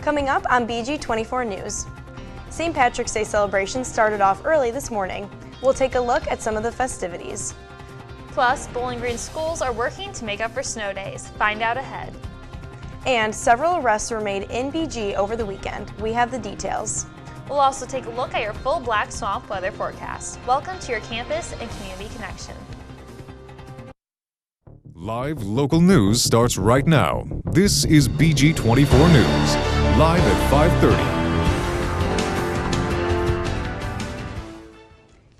Coming up on BG24 News. St. Patrick's Day celebrations started off early this morning. We'll take a look at some of the festivities. Plus, Bowling Green schools are working to make up for snow days. Find out ahead. And several arrests were made in BG over the weekend. We have the details. We'll also take a look at your full Black Swamp weather forecast. Welcome to your Campus and Community Connection. Live local news starts right now. This is BG24 News, live at 5:30.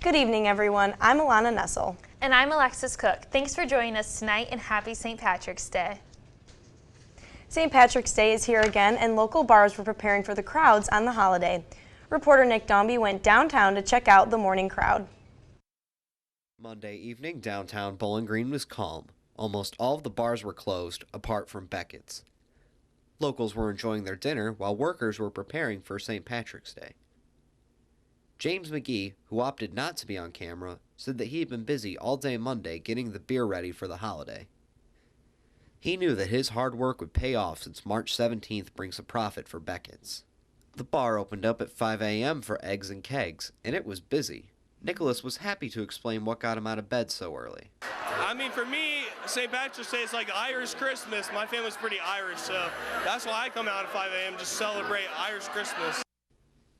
Good evening, everyone. I'm Alana Nessel. And I'm Alexis Cook. Thanks for joining us tonight and happy St. Patrick's Day. St. Patrick's Day is here again, and local bars were preparing for the crowds on the holiday. Reporter Nick Dombey went downtown to check out the morning crowd. Monday evening, downtown Bowling Green was calm. Almost all of the bars were closed, apart from Beckett's. Locals were enjoying their dinner while workers were preparing for St. Patrick's Day. James McGee, who opted not to be on camera, said that he had been busy all day Monday getting the beer ready for the holiday. He knew that his hard work would pay off since March 17th brings a profit for Beckett's. The bar opened up at 5 a.m. for eggs and kegs, and it was busy. Nicholas was happy to explain what got him out of bed so early. I mean, for me, St. Patrick's Day is like Irish Christmas. My family's pretty Irish, so that's why I come out at 5 a.m. to celebrate Irish Christmas.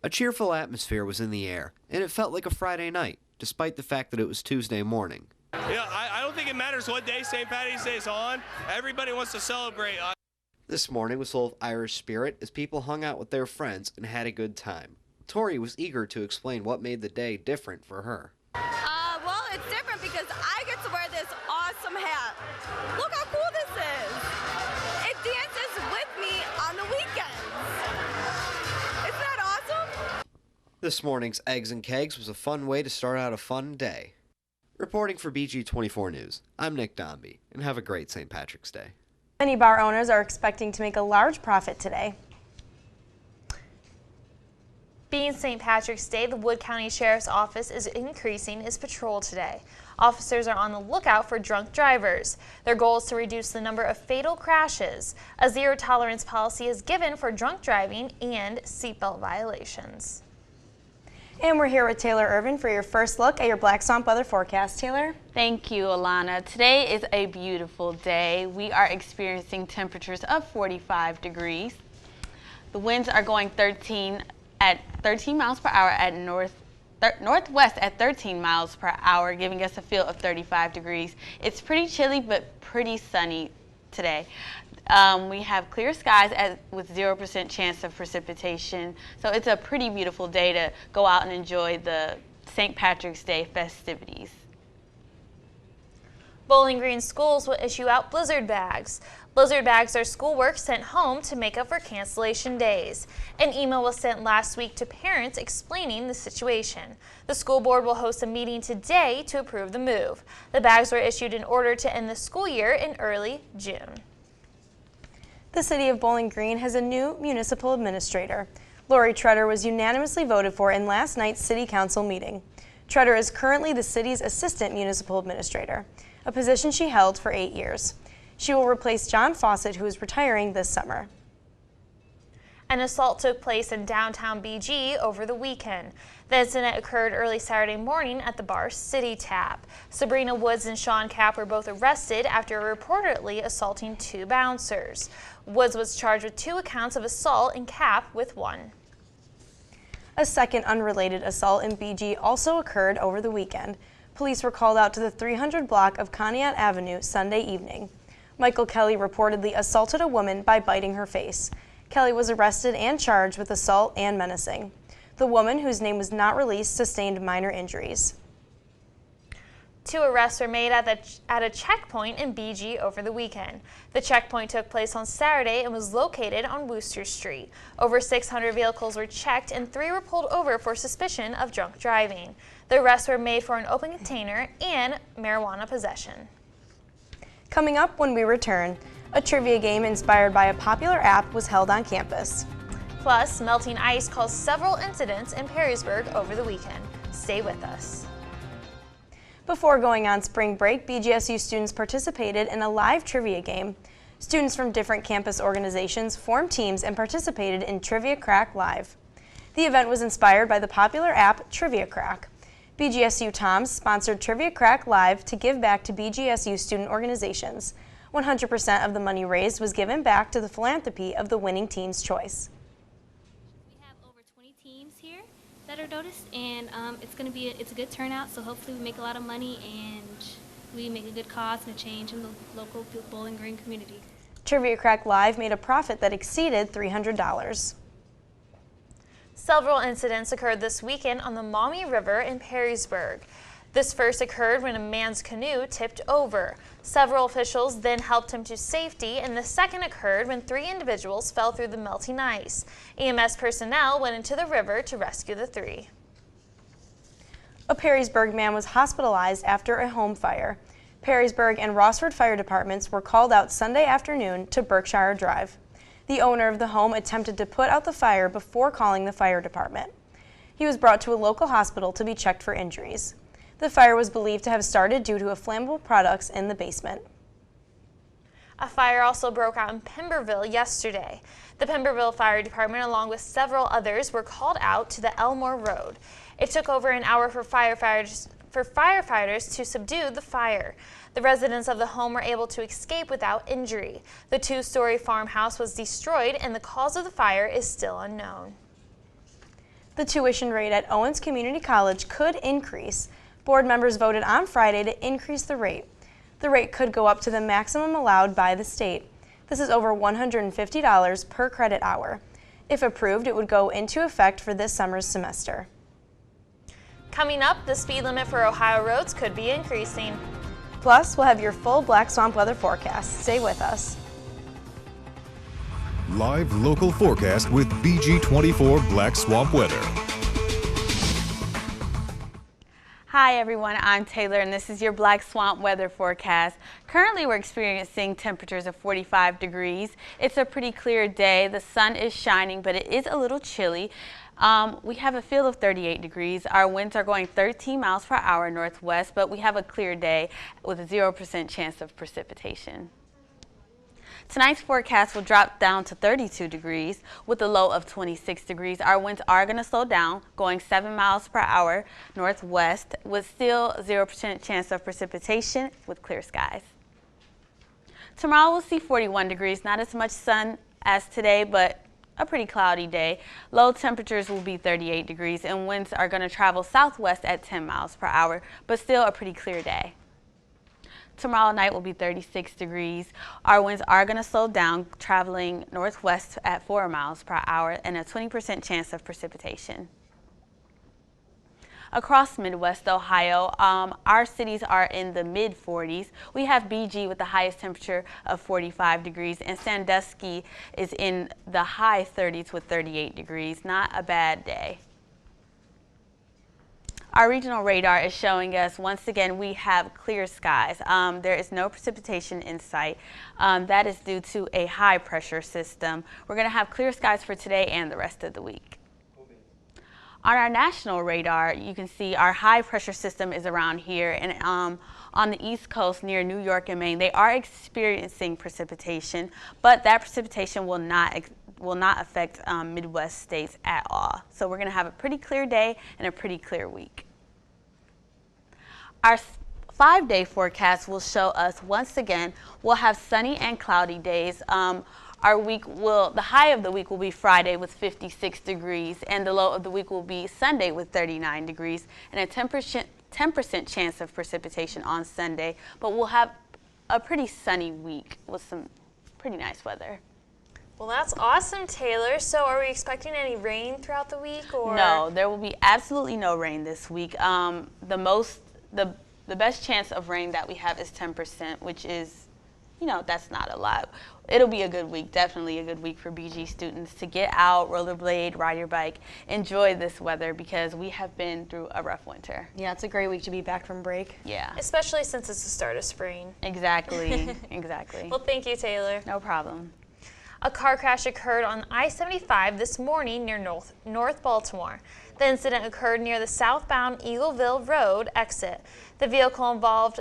A cheerful atmosphere was in the air, and it felt like a Friday night, despite the fact that it was Tuesday morning. Yeah, I don't think it matters what day St. Patty's Day is on. Everybody wants to celebrate. This morning was full of Irish spirit as people hung out with their friends and had a good time. Tori was eager to explain what made the day different for her. Well, it's different because I get to wear this awesome hat. Look how cool this is. It dances with me on the weekends. Isn't that awesome? This morning's Eggs and Kegs was a fun way to start out a fun day. Reporting for BG24 News, I'm Nick Dombey, and have a great St. Patrick's Day. Many bar owners are expecting to make a large profit today. Being St. Patrick's Day, the Wood County Sheriff's Office is increasing its patrol today. Officers are on the lookout for drunk drivers. Their goal is to reduce the number of fatal crashes. A zero-tolerance policy is given for drunk driving and seatbelt violations. And we're here with Taylor Irvin for your first look at your Black Swamp weather forecast. Taylor? Thank you, Alana. Today is a beautiful day. We are experiencing temperatures of 45 degrees. The winds are going 13 miles per hour at northwest at 13 miles per hour, giving us a feel of 35 degrees. It's pretty chilly but pretty sunny today. We have clear skies with 0% chance of precipitation, so it's a pretty beautiful day to go out and enjoy the St. Patrick's Day festivities. Bowling Green schools will issue out blizzard bags. Blizzard bags are schoolwork sent home to make up for cancellation days. An email was sent last week to parents explaining the situation. The school board will host a meeting today to approve the move. The bags were issued in order to end the school year in early June. The City of Bowling Green has a new municipal administrator. Lori Treader was unanimously voted for in last night's City Council meeting. Treader is currently the city's assistant municipal administrator, a position she held for 8 years. She will replace John Fawcett, who is retiring this summer. An assault took place in downtown BG over the weekend. The incident occurred early Saturday morning at the bar City Tap. Sabrina Woods and Sean Kapp were both arrested after reportedly assaulting 2 bouncers. Woods was charged with 2 accounts of assault and Kapp with 1. A second unrelated assault in BG also occurred over the weekend. Police were called out to the 300 block of Conneaut Avenue Sunday evening. Michael Kelly reportedly assaulted a woman by biting her face. Kelly was arrested and charged with assault and menacing. The woman, whose name was not released, sustained minor injuries. 2 arrests were made at a checkpoint in BG over the weekend. The checkpoint took place on Saturday and was located on Wooster Street. Over 600 vehicles were checked and 3 were pulled over for suspicion of drunk driving. The arrests were made for an open container and marijuana possession. Coming up when we return, a trivia game inspired by a popular app was held on campus. Plus, melting ice caused several incidents in Perrysburg over the weekend. Stay with us. Before going on spring break, BGSU students participated in a live trivia game. Students from different campus organizations formed teams and participated in Trivia Crack Live. The event was inspired by the popular app Trivia Crack. BGSU Toms sponsored Trivia Crack Live to give back to BGSU student organizations. 100% of the money raised was given back to the philanthropy of the winning team's choice. We have over 20 teams here that are noticed, and it's a good turnout, so hopefully we make a lot of money and we make a good cause and a change in the local Bowling Green community. Trivia Crack Live made a profit that exceeded $300. Several incidents occurred this weekend on the Maumee River in Perrysburg. This first occurred when a man's canoe tipped over. Several officials then helped him to safety, and the second occurred when 3 individuals fell through the melting ice. EMS personnel went into the river to rescue the 3. A Perrysburg man was hospitalized after a home fire. Perrysburg and Rossford fire departments were called out Sunday afternoon to Berkshire Drive. The owner of the home attempted to put out the fire before calling the fire department. He was brought to a local hospital to be checked for injuries. The fire was believed to have started due to flammable products in the basement. A fire also broke out in Pemberville yesterday. The Pemberville Fire Department, along with several others, were called out to the Elmore Road. It took over an hour for firefighters to subdue the fire. The residents of the home were able to escape without injury. The 2-story farmhouse was destroyed, and the cause of the fire is still unknown. The tuition rate at Owens Community College could increase. Board members voted on Friday to increase the rate. The rate could go up to the maximum allowed by the state. This is over $150 per credit hour. If approved, it would go into effect for this summer's semester. Coming up, the speed limit for Ohio roads could be increasing. Plus, we'll have your full Black Swamp weather forecast. Stay with us. Live local forecast with BG24 Black Swamp Weather. Hi everyone, I'm Taylor and this is your Black Swamp weather forecast. Currently we're experiencing temperatures of 45 degrees. It's a pretty clear day. The sun is shining, but it is a little chilly. We have a feel of 38 degrees. Our winds are going 13 miles per hour northwest, but we have a clear day with a 0% chance of precipitation. Tonight's forecast will drop down to 32 degrees with a low of 26 degrees. Our winds are going to slow down, going 7 miles per hour northwest with still 0% chance of precipitation with clear skies. Tomorrow we'll see 41 degrees, not as much sun as today, but a pretty cloudy day. Low temperatures will be 38 degrees and winds are going to travel southwest at 10 miles per hour, but still a pretty clear day. Tomorrow night will be 36 degrees. Our winds are going to slow down, traveling northwest at 4 miles per hour and a 20% chance of precipitation. Across Midwest Ohio, our cities are in the mid-40s. We have BG with the highest temperature of 45 degrees, and Sandusky is in the high 30s with 38 degrees. Not a bad day. Our regional radar is showing us, once again, we have clear skies. There is no precipitation in sight. That is due to a high pressure system. We're going to have clear skies for today and the rest of the week. On our national radar, you can see our high pressure system is around here, and on the East Coast near New York and Maine, they are experiencing precipitation, but that precipitation will not affect Midwest states at all. So we're going to have a pretty clear day and a pretty clear week. Our 5-day forecast will show us, once again, we'll have sunny and cloudy days. The high of the week will be Friday with 56 degrees, and the low of the week will be Sunday with 39 degrees, and a 10% chance of precipitation on Sunday. But we'll have a pretty sunny week with some pretty nice weather. Well, that's awesome, Taylor. So are we expecting any rain throughout the week? Or? No, there will be absolutely no rain this week. The best chance of rain that we have is 10%, which is, that's not a lot. It'll be a good week, definitely a good week for BG students to get out, rollerblade, ride your bike, enjoy this weather because we have been through a rough winter. Yeah, it's a great week to be back from break. Yeah. Especially since it's the start of spring. Exactly, exactly. Well, thank you, Taylor. No problem. A car crash occurred on I-75 this morning near North Baltimore. The incident occurred near the southbound Eagleville Road exit. The vehicle involved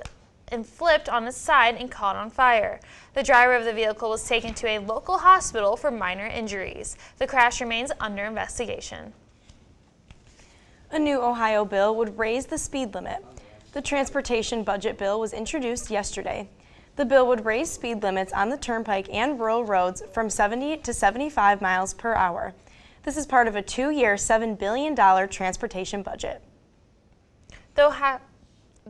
and flipped on its side and caught on fire. The driver of the vehicle was taken to a local hospital for minor injuries. The crash remains under investigation. A new Ohio bill would raise the speed limit. The transportation budget bill was introduced yesterday. The bill would raise speed limits on the turnpike and rural roads from 70 to 75 miles per hour. This is part of a 2-year, $7 billion transportation budget. The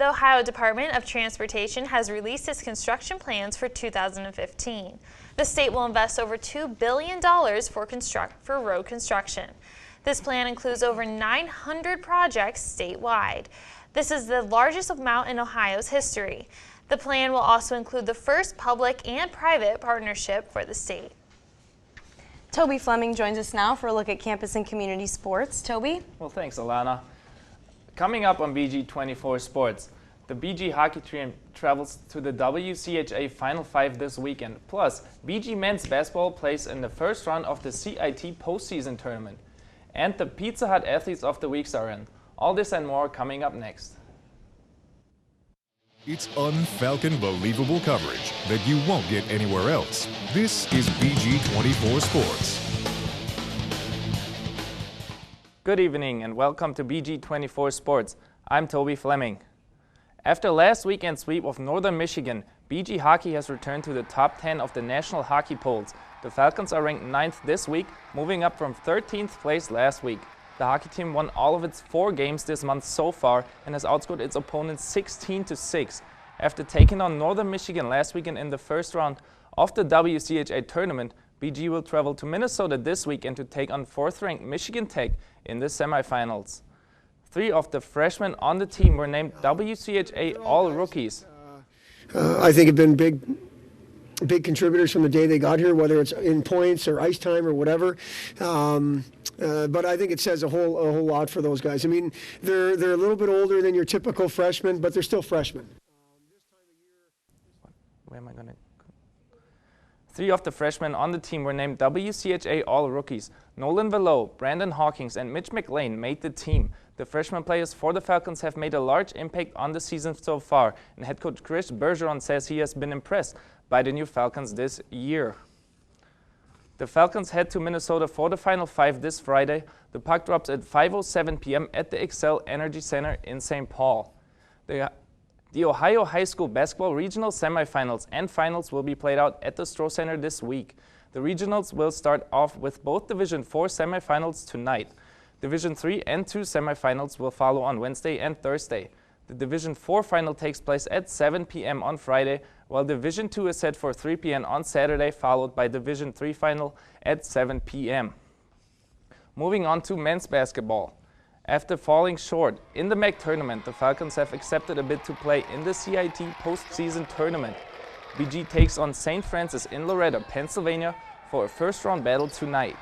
Ohio Department of Transportation has released its construction plans for 2015. The state will invest over $2 billion for road construction. This plan includes over 900 projects statewide. This is the largest amount in Ohio's history. The plan will also include the first public and private partnership for the state. Toby Fleming joins us now for a look at campus and community sports. Toby? Well, thanks, Alana. Coming up on BG24 Sports, the BG hockey team travels to the WCHA Final 5 this weekend. Plus, BG men's basketball plays in the first round of the CIT postseason tournament. And the Pizza Hut Athletes of the Week are in. All this and more coming up next. It's un-Falcon believable coverage that you won't get anywhere else. This is BG24 Sports. Good evening and welcome to BG24 Sports. I'm Toby Fleming. After last weekend's sweep of Northern Michigan, BG hockey has returned to the top 10 of the national hockey polls. The Falcons are ranked 9th this week, moving up from 13th place last week. The hockey team won all of its 4 games this month so far and has outscored its opponents 16-6. After taking on Northern Michigan last weekend in the first round of the WCHA tournament, BG will travel to Minnesota this weekend to take on 4th-ranked Michigan Tech in the semifinals. 3 of the freshmen on the team were named WCHA All-Rookies. I think have been big contributors from the day they got here, whether it's in points or ice time or whatever. But I think it says a whole lot for those guys. I mean, they're a little bit older than your typical freshman, but they're still freshmen. Where am I going to? 3 of the freshmen on the team were named WCHA All-Rookies. Nolan Velo, Brandon Hawkins, and Mitch McLean made the team. The freshman players for the Falcons have made a large impact on the season so far, and head coach Chris Bergeron says he has been impressed by the new Falcons this year. The Falcons head to Minnesota for the Final 5 this Friday. The puck drops at 5:07 p.m. at the Xcel Energy Center in St. Paul. The Ohio High School Basketball Regional Semifinals and Finals will be played out at the Stroh Center this week. The regionals will start off with both Division IV semifinals tonight. Division III and II semifinals will follow on Wednesday and Thursday. The Division IV final takes place at 7 p.m. on Friday, while Division II is set for 3 p.m. on Saturday, followed by Division III final at 7 p.m. Moving on to men's basketball. After falling short in the MAC tournament, the Falcons have accepted a bid to play in the CIT postseason tournament. BG takes on St. Francis in Loretto, Pennsylvania for a first-round battle tonight.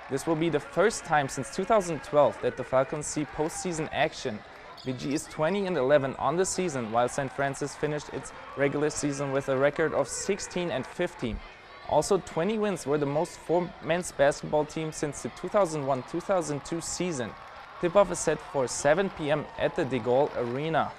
This will be the first time since 2012 that the Falcons see postseason action. BG is 20-11 on the season, while St. Francis finished its regular season with a record of 16-15. Also, 20 wins were the most for men's basketball team since the 2001-2002 season. Tip-off is set for 7 p.m. at the De Gaulle Arena.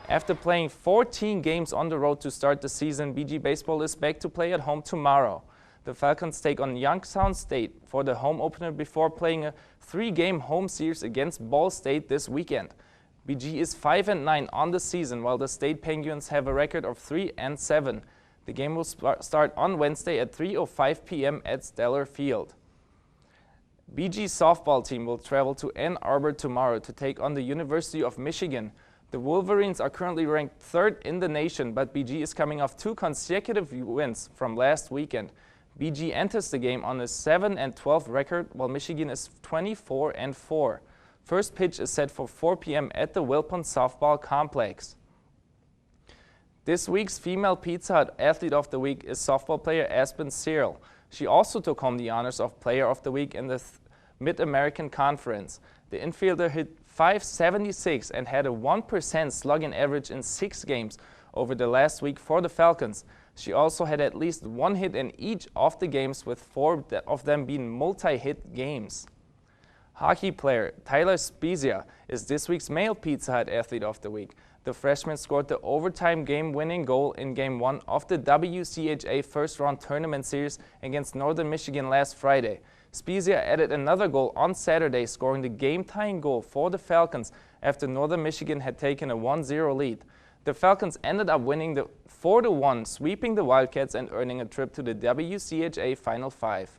After playing 14 games on the road to start the season, BG Baseball is back to play at home tomorrow. The Falcons take on Youngstown State for the home opener before playing a 3-game home series against Ball State this weekend. BG is 5-9 on the season, while the State Penguins have a record of 3-7. The game will start on Wednesday at 3:05 p.m. at Stellar Field. BG's softball team will travel to Ann Arbor tomorrow to take on the University of Michigan. The Wolverines are currently ranked 3rd in the nation, but BG is coming off 2 consecutive wins from last weekend. BG enters the game on a 7-12 record, while Michigan is 24-4. First pitch is set for 4 p.m. at the Wilpon Softball Complex. This week's female Pizza Hut Athlete of the Week is softball player Aspen Cyril. She also took home the honors of Player of the Week in the Mid-American Conference. The infielder hit .576 and had a 1% slugging average in 6 games over the last week for the Falcons. She also had at least 1 hit in each of the games, with 4 of them being multi-hit games. Hockey player Tyler Spezia is this week's male Pizza Hut Athlete of the Week. The freshman scored the overtime game-winning goal in Game 1 of the WCHA first-round tournament series against Northern Michigan last Friday. Spezia added another goal on Saturday, scoring the game-tying goal for the Falcons after Northern Michigan had taken a 1-0 lead. The Falcons ended up winning the 4-1, sweeping the Wildcats and earning a trip to the WCHA Final 5.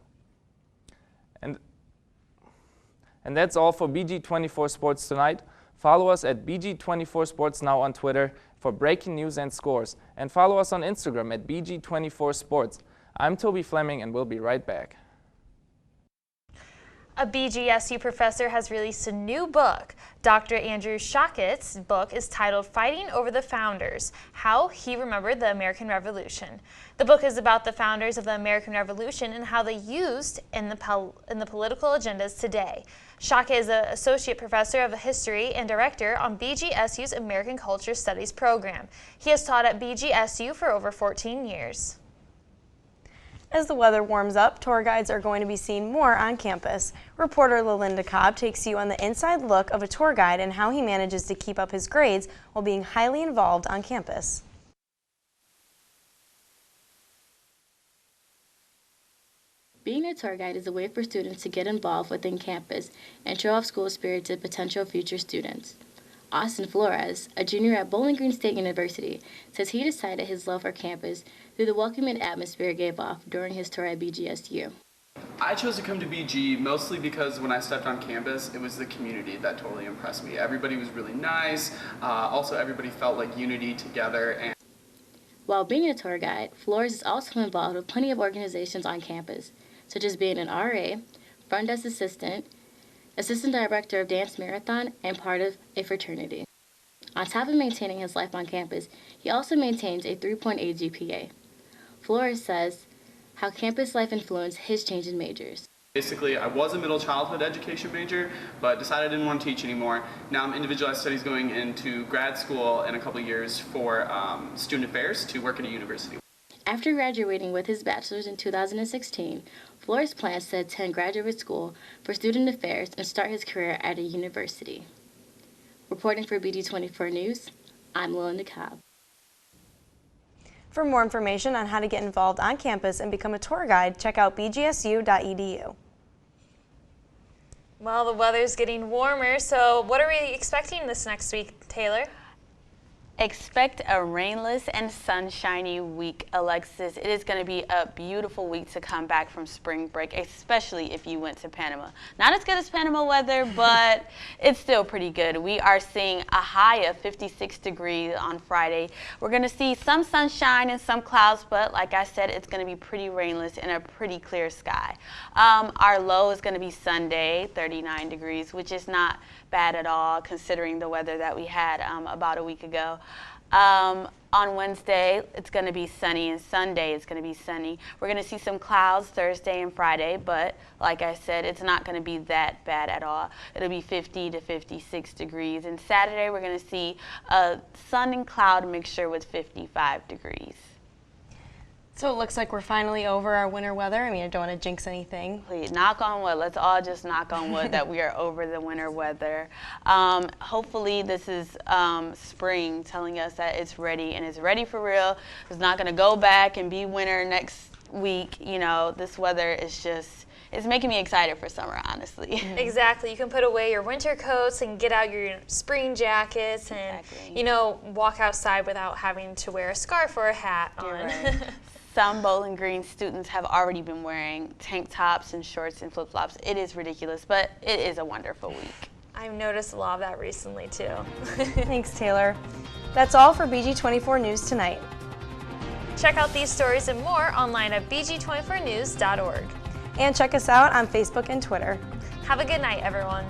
And that's all for BG24 Sports tonight. Follow us at BG24 Sports Now on Twitter for breaking news and scores. And follow us on Instagram at BG24 Sports. I'm Toby Fleming and we'll be right back. A BGSU professor has released a new book. Dr. Andrew Shockett's book is titled Fighting Over the Founders, How He Remembered the American Revolution. The book is about the founders of the American Revolution and how they used in the political agendas today. Shockett is an associate professor of history and director on BGSU's American Culture Studies program. He has taught at BGSU for over 14 years. As the weather warms up, tour guides are going to be seen more on campus. Reporter LaLinda Cobb takes you on the inside look of a tour guide and how he manages to keep up his grades while being highly involved on campus. Being a tour guide is a way for students to get involved within campus and show off school spirit to potential future students. Austin Flores, a junior at Bowling Green State University, says he decided his love for campus through the welcoming atmosphere it gave off during his tour at BGSU. I chose to come to BG mostly because when I stepped on campus, it was the community that totally impressed me. Everybody was really nice. Also, everybody felt like unity together. And while being a tour guide, Flores is also involved with plenty of organizations on campus, such as being an RA, front desk assistant, assistant director of Dance Marathon, and part of a fraternity. On top of maintaining his life on campus, he also maintains a 3.8 GPA. Flores says how campus life influenced his change in majors. Basically, I was a middle childhood education major, but decided I didn't want to teach anymore. Now I'm individualized studies going into grad school in a couple of years for student affairs to work at a university. After graduating with his bachelor's in 2016, Flores plans to attend graduate school for student affairs and start his career at a university. Reporting for BG24 News, I'm LaLinda Cobb. For more information on how to get involved on campus and become a tour guide, check out bgsu.edu. Well, the weather's getting warmer, so what are we expecting this next week, Taylor? Expect a rainless and sunshiny week, Alexis. It is going to be a beautiful week to come back from spring break, especially if you went to Panama. Not as good as Panama weather, but it's still pretty good. We are seeing a high of 56 degrees on Friday. We're going to see some sunshine and some clouds, but like I said, it's going to be pretty rainless and a pretty clear sky. Our low is going to be Sunday, 39 degrees, which is not bad at all considering the weather that we had about a week ago. On Wednesday, it's going to be sunny, and Sunday it's going to be sunny. We're going to see some clouds Thursday and Friday, but like I said, it's not going to be that bad at all. It'll be 50 to 56 degrees. And Saturday, we're going to see a sun and cloud mixture with 55 degrees. So it looks like we're finally over our winter weather. I mean, I don't want to jinx anything. Please, knock on wood. Let's all just knock on wood that we are over the winter weather. Hopefully this is spring telling us that it's ready and it's ready for real. It's not going to go back and be winter next week. You know, this weather is just, it's making me excited for summer, honestly. Exactly. You can put away your winter coats and get out your spring jackets and, you know, walk outside without having to wear a scarf or a hat on. Right. Some Bowling Green students have already been wearing tank tops and shorts and flip-flops. It is ridiculous, but it is a wonderful week. I've noticed a lot of that recently, too. Thanks, Taylor. That's all for BG24 News tonight. Check out these stories and more online at bg24news.org. And check us out on Facebook and Twitter. Have a good night, everyone.